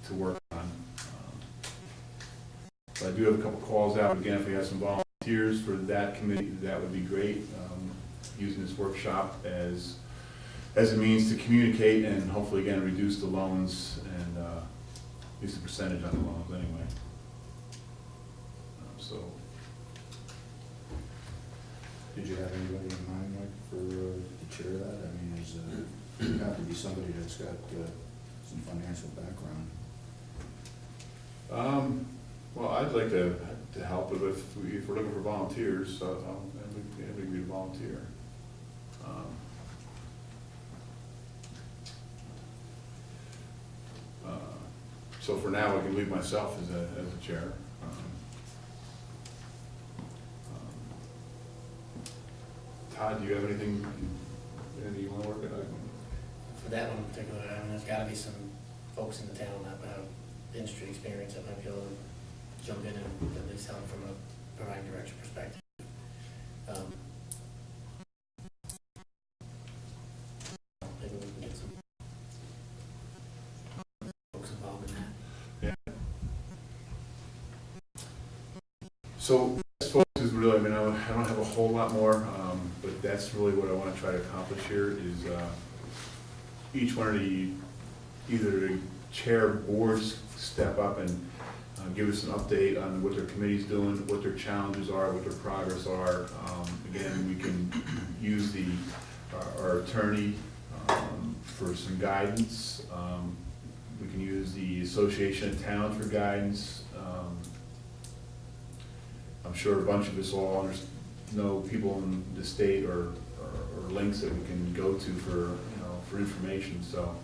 to work on. So I do have a couple calls out. Again, if we have some volunteers for that committee, that would be great. Using this workshop as a means to communicate and hopefully again reduce the loans and at least the percentage on the loans anyway. So. Did you have anybody in mind, Mike, for the chair of that? I mean, it have to be somebody that's got some financial background. Well, I'd like to help it if we're looking for volunteers, so I'd agree to volunteer. So for now, I can leave myself as a chair. Todd, do you have anything you want to work at? For that one in particular, I mean, there's got to be some folks in the town that have industry experience that might be able to jump in and at least help from a providing direction perspective. Maybe we can get some folks involved in that. Yeah. So this focus is really, I mean, I don't have a whole lot more, but that's really what I want to try to accomplish here is each one of the, either the chair boards step up and give us an update on what their committee's doing, what their challenges are, what their progress are. Again, we can use our attorney for some guidance. We can use the Association of Towns for guidance. I'm sure a bunch of us all know people in the state or links that we can go to for information. So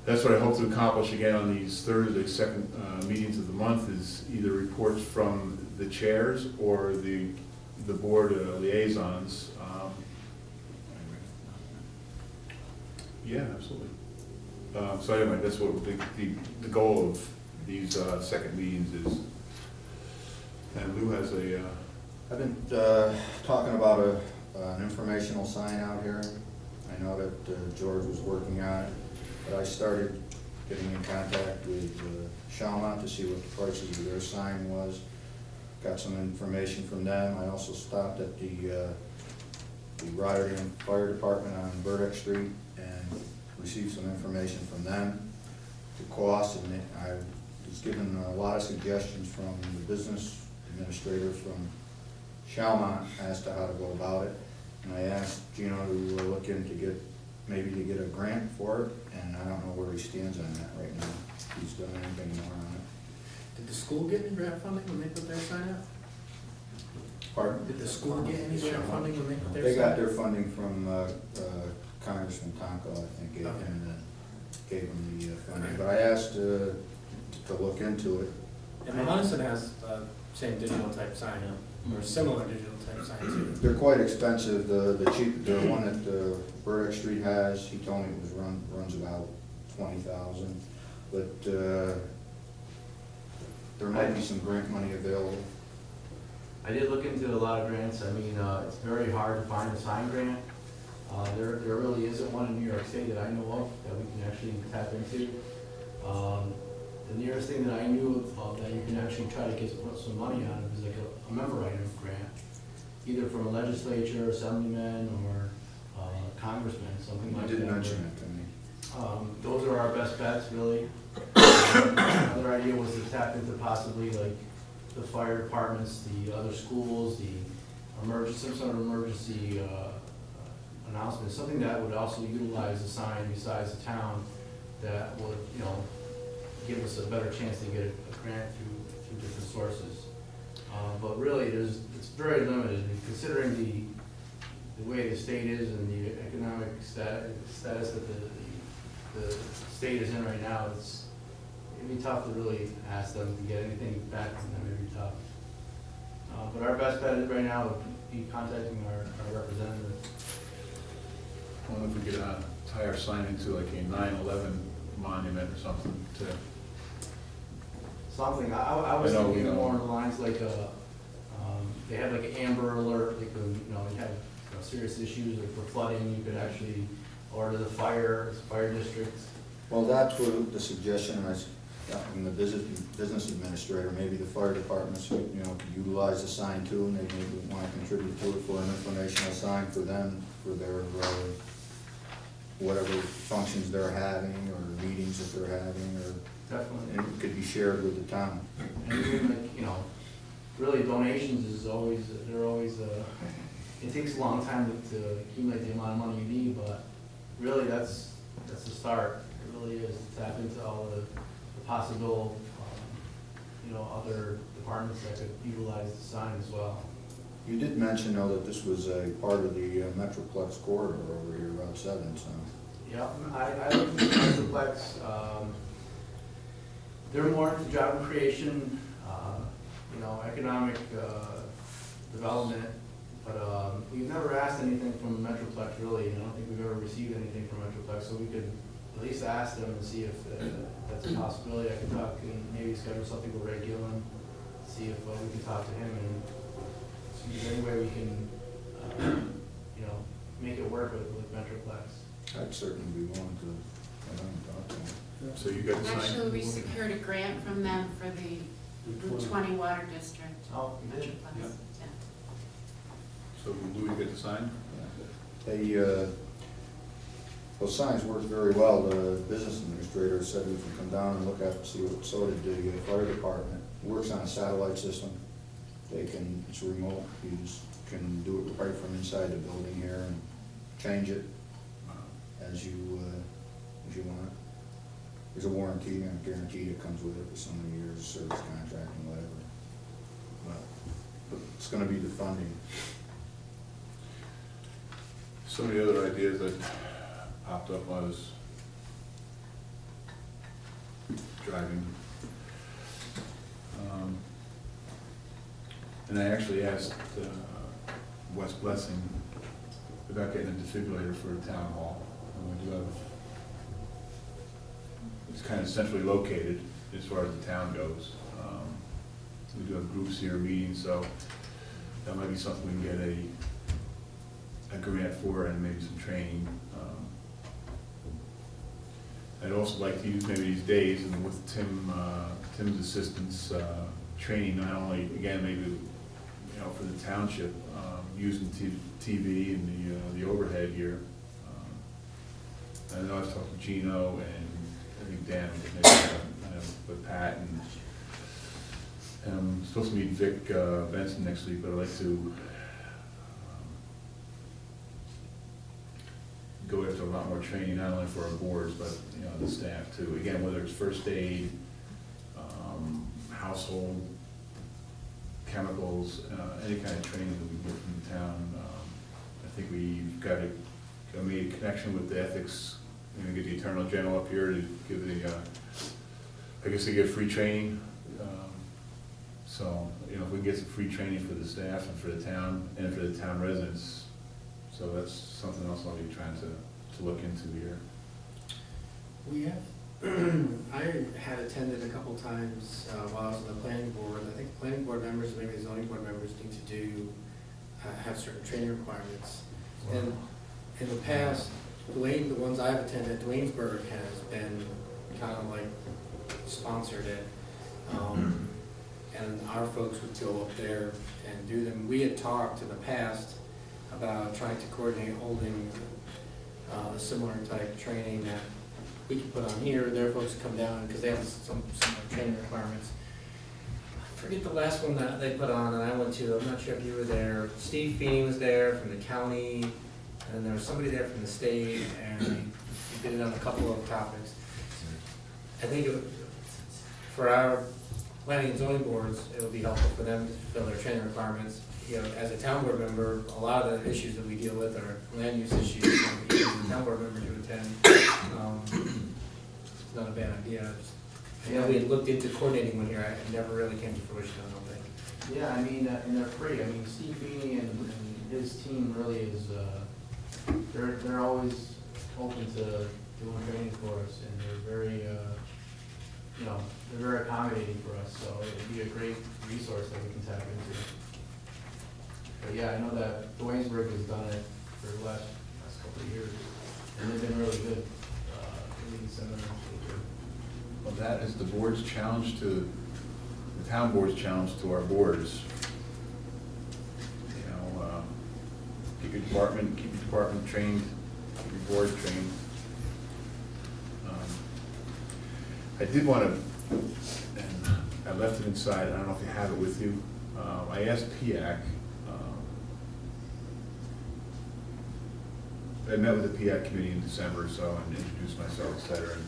that's what I hope to accomplish again on these Thursday second meetings of the month is either reports from the chairs or the board liaisons. Yeah, absolutely. So anyway, that's what the goal of these second meetings is. And Lou has a. I've been talking about an informational sign out here. I know that George was working on it, but I started getting in contact with Shalmont to see what the prices of their sign was. Got some information from them. I also stopped at the Rotterdam Fire Department on Burdick Street and received some information from them, the cost, and I was given a lot of suggestions from the business administrator from Shalmont as to how to go about it. And I asked Gino to look into maybe to get a grant for it, and I don't know where he stands on that right now. If he's done anything more on it. Did the school get any grant funding when they put their sign out? Pardon? Did the school get any grant funding when they put their They sign got out? their funding from Congressman Tonko, I think, gave him the funding. But I asked to look into it. And Monessen has same digital type sign or similar digital type sign too. They're quite expensive. The one that Burdick Street has, he told me it runs about $20,000. But there might be some grant money available. I did look into a lot of grants. I mean, it's very hard to find a sign grant. There really isn't one in New York State that I know of that we can actually tap into. The nearest thing that I knew of that you can actually try to get some money on is like a memorandum grant, either from a legislature, assemblyman, or congressman, something like that. You did mention it to me. Those are our best bets, really. Another idea was to tap into possibly like the fire departments, the other schools, some sort of emergency announcement, something that would also utilize the sign besides the town that would, give us a better chance to get a grant through different sources. But really, it's very limited, considering the way the state is and the economic status that the state is in right now. It'd be tough to really ask them to get anything back from them. It'd be tough. But our best bet right now would be contacting our representative. I wonder if we could tie our sign into like a 9/11 monument or something to. Something. I was thinking more on the lines like they have like an Amber Alert, like you have serious issues like for flooding. You could actually order the fire district Well, that's what the suggestion was, from the business administrator, maybe the fire departments, could utilize the sign too, and they maybe want to contribute to it for an informational sign for them, for their, whatever functions they're having, or meetings that they're having, or, Definitely. and it could be shared with the town. And even like, really donations is always, they're always, it takes a long time to accumulate the amount of money you need, but really that's the start. It really is to tap into all the possible, other departments that could utilize the sign as well. You did mention, though, that this was a part of the Metroplex corridor over here, Route 7, so. Yeah, I looked at the Metroplex, they're more into job creation, economic development, but we've never asked anything from Metroplex really, and I don't think we've ever received anything from Metroplex, so we could at least ask them and see if that's a possibility. I could talk and maybe schedule something with Ray Gillen, see if we can talk to him and see if there's any way we can, make it work with Metroplex. I'd certainly be willing to have them talk to them. So you got the sign? Actually, we secured a grant from them for the Route 20 Water District. Oh, you did? Metroplex, Yeah. yeah. So Louis, you get the sign? Those signs work very well. The business administrator said we can come down and look at it, see what, so did the fire department. It works on a satellite system. It's remote. You just can do it right from inside the building here and change it as you want. There's a warranty and a guarantee that comes with it for so many years, service contract and whatever. But it's gonna be the funding. Some of the other ideas that popped up while I was driving. And I actually asked Wes Blessing about getting a defibrillator for a town hall. And we do have, it's kind of centrally located as far as the town goes. We do have groups here, meetings, so that might be something we can get a grant for and maybe some training. I'd also like to use maybe these days and with Tim's assistance, training not only, again, maybe, for the township, using TV and the overhead here. I know I've talked to Gino and I think Dan, maybe, with Pat and I'm supposed to meet Vic Benson next week, but I'd like to go after a lot more training, not only for our boards, but, the staff too. Again, whether it's first aid, household, chemicals, any kind of training that we get from the town. I think we've got to make a connection with the ethics, get the Attorney General up here to give the, I guess they get free training. So, if we can get some free training for the staff and for the town and for the town residents, so that's something else I'll be trying to look into here. We have, I had attended a couple times while I was on the planning board. I think planning board members, and maybe the zoning board members need to do, have certain training requirements. And in the past, Dwayne, the ones I've attended, Dwaynesburg has been kind of like sponsored it. And our folks would go up there and do them. We had talked in the past about trying to coordinate holding a similar type training that we could put on here. Their folks come down because they have some training requirements. I forget the last one that they put on and I went to. I'm not sure if you were there. Steve Feeney was there from the county, and there was somebody there from the state, and we did it on a couple of topics. I think for our planning and zoning boards, it would be helpful for them to fulfill their training requirements. As a town board member, a lot of the issues that we deal with are land use issues, and as a town board member to attend, it's not a bad idea. I know we had looked into coordinating one here, it never really came to fruition, I don't think. Yeah, I mean, and they're free. I mean, Steve Feeney and his team really is, they're always open to doing training for us, and they're very, they're very accommodating for us, so it'd be a great resource that we can tap into. But yeah, I know that Dwaynesburg has done it for the last couple of years, and they've been really good, really seminars. Well, that is the board's challenge to, the town board's challenge to our boards. You know, keep your department trained, keep your board trained. I did want to, and I left it inside, I don't know if you have it with you. I asked PIAC, I met with the PIAC committee in December, so I introduced myself, et cetera. And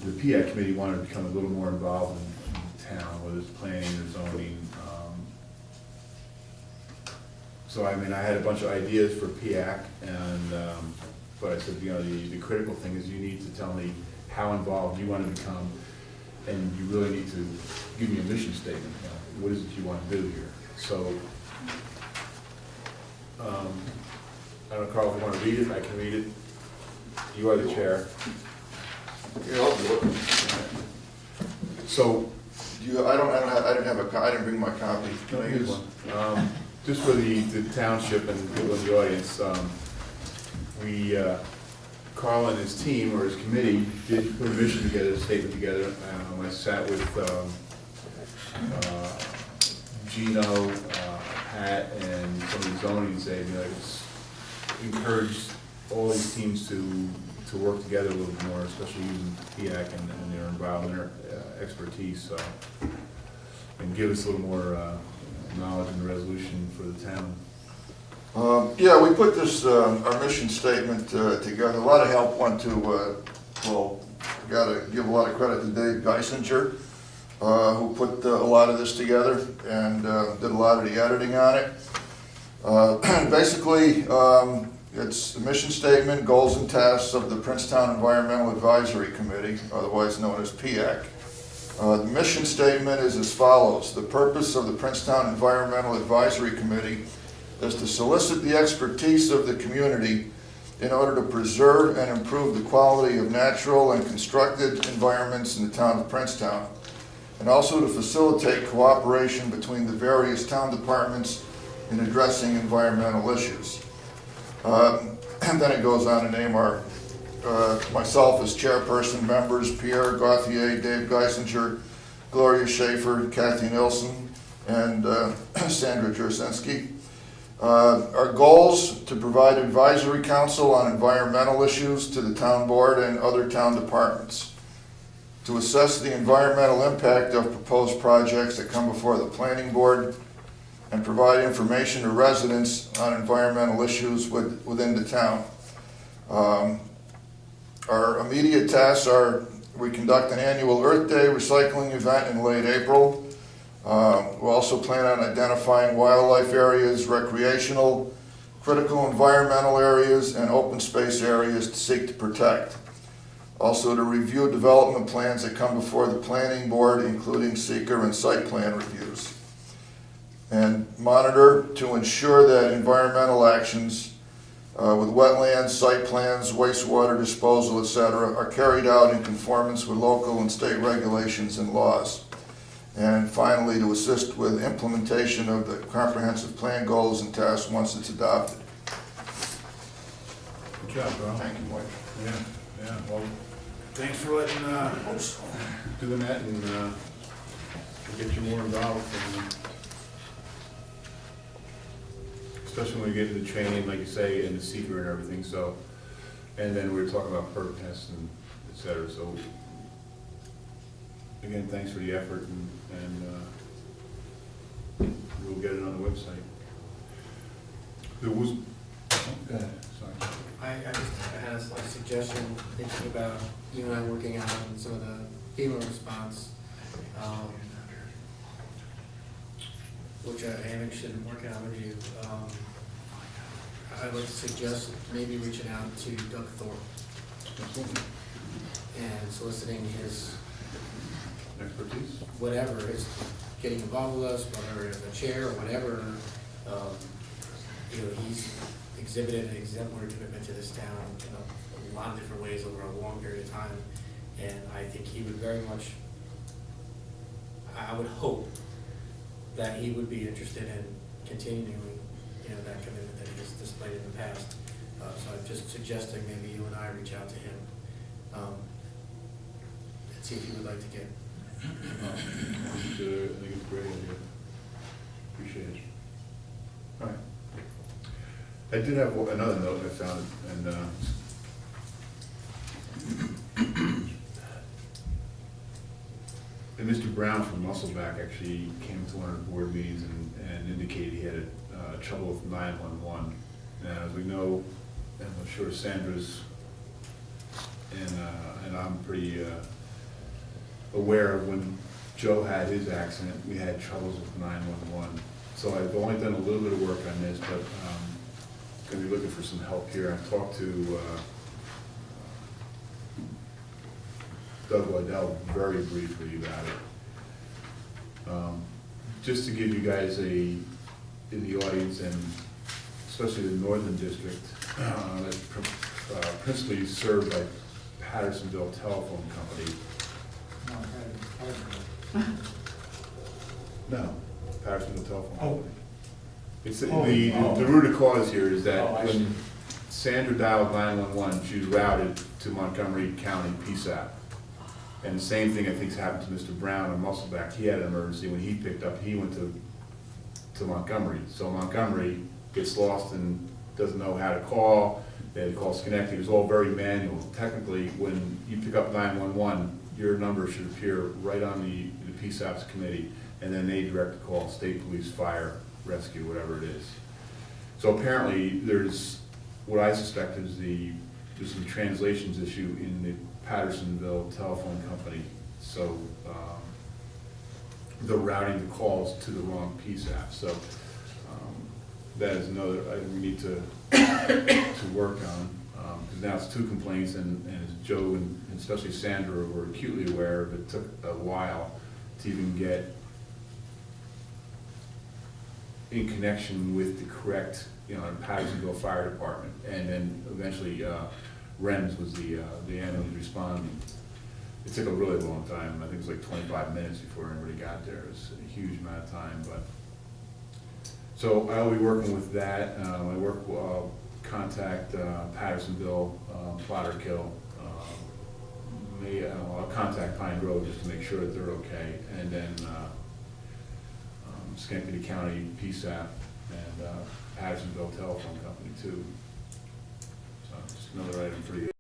the PIAC committee wanted to become a little more involved in town, whether it's planning or zoning. So I mean, I had a bunch of ideas for PIAC, and but I said, you know, the critical thing is you need to tell me how involved you want to become, and you really need to give me a mission statement. You know, what is it you want to do here? So, I don't know, Carl, if you want to read it, I can read it. You are the chair. Yeah, I'll do it. So, I didn't bring my copy. Can I here's use one. Just for the township and people in the audience, Carl and his team, or his committee, did put a mission together, a statement together. I sat with Gino, Pat, and some of the zoning, say, you know, encourage all these teams to work together a little more, especially using PIAC and their environmental expertise, and give us a little more knowledge and resolution for the town. Yeah, we put this, our mission statement together. A lot of help went to, well, gotta give a lot of credit to Dave Geisinger, who put a lot of this together and did a lot of the editing on it. Basically, it's the mission statement, goals and tasks of the Princetown Environmental Advisory Committee, otherwise known as PIAC. The mission statement is as follows. The purpose of the Princetown Environmental Advisory Committee is to solicit the expertise of the community in order to preserve and improve the quality of natural and constructed environments in the town of Princetown, and also to facilitate cooperation between the various town departments in addressing environmental issues. And then it goes on to name our myself as chairperson, members Pierre Gauthier, Dave Geisinger, Gloria Schaefer, Kathy Nilsson, and Sandra Jersinski. Our goals: to provide advisory counsel on environmental issues to the town board and other town departments, to assess the environmental impact of proposed projects that come before the planning board, and provide information to residents on environmental issues within the town. Our immediate tasks are: we conduct an annual Earth Day recycling event in late April. We also plan on identifying wildlife areas, recreational, critical environmental areas, and open space areas to seek to protect. Also to review development plans that come before the planning board, including seeker and site plan reviews. And monitor to ensure that environmental actions with wetlands, site plans, wastewater disposal, etc., are carried out in conformance with local and state regulations and laws. And finally, to assist with implementation of the comprehensive plan goals and tasks once it's adopted. Good job, Carl. Thank you, Mike. Yeah, well, thanks for letting, doing that, and we'll get you more involved, and especially when we get to the training, like you say, and the seeker and everything, so, and then we were talking about perk tests and et cetera, so, again, thanks for the effort, and we'll get it on the website. There was, go ahead, sorry. I had a slight suggestion, thinking about you and I working on some of the FEMA response, which I am interested in working on with you. I'd like to suggest maybe reaching out to Doug Thorpe and soliciting his Expertise? whatever, his getting involved with us, whether as a chair or whatever. He's exhibited an exemplary commitment to this town in a lot of different ways over a long period of time, and I think he would very much, I would hope that he would be interested in continuing, that commitment that he has displayed in the past. So I'm just suggesting maybe you and I reach out to him. see if you would like to get. I think it's a great idea. Appreciate it. All right. I did have another note I found, and Mr. Brown from Muscleback actually came to one of the board meetings and indicated he had trouble with 911. Now, as we know, and I'm sure Sandra's, and I'm pretty aware of when Joe had his accident, we had troubles with 911. So I've only done a little bit of work on this, but going to be looking for some help here. I've talked to Doug Waddell very briefly about it. Just to give you guys in the audience, and especially the Northern District, that's principally served by Pattersonville Telephone Company. No, Pattersonville Telephone Company. It's the root of cause here is that when Sandra dialed 911, she was routed to Montgomery County PSAP. And the same thing I think has happened to Mr. Brown on Muscleback. He had an emergency. When he picked up, he went to Montgomery. So Montgomery gets lost and doesn't know how to call. They had to call Schenectady. It was all very manual. Technically, when you pick up 911, your number should appear right on the PSAP's committee, and then they direct the call, state police, fire, rescue, whatever it is. So apparently, there's what I suspect is there's some translations issue in the Pattersonville Telephone Company. So they're routing the calls to the wrong PSAP. So that is another item we need to work on, because now it's 2 complaints, and as Joe and especially Sandra were acutely aware of, it took a while to even get in connection with the correct, Pattersonville Fire Department, and then eventually REMS was the ambulance responding. It took a really long time. I think it was like 25 minutes before anybody got there. It was a huge amount of time, but. So I'll be working with that. Contact Pattersonville, Plotterkill. I'll contact Pine Grove just to make sure that they're okay, and then Schenectady County PSAP and Pattersonville Telephone Company too. So just another item for you.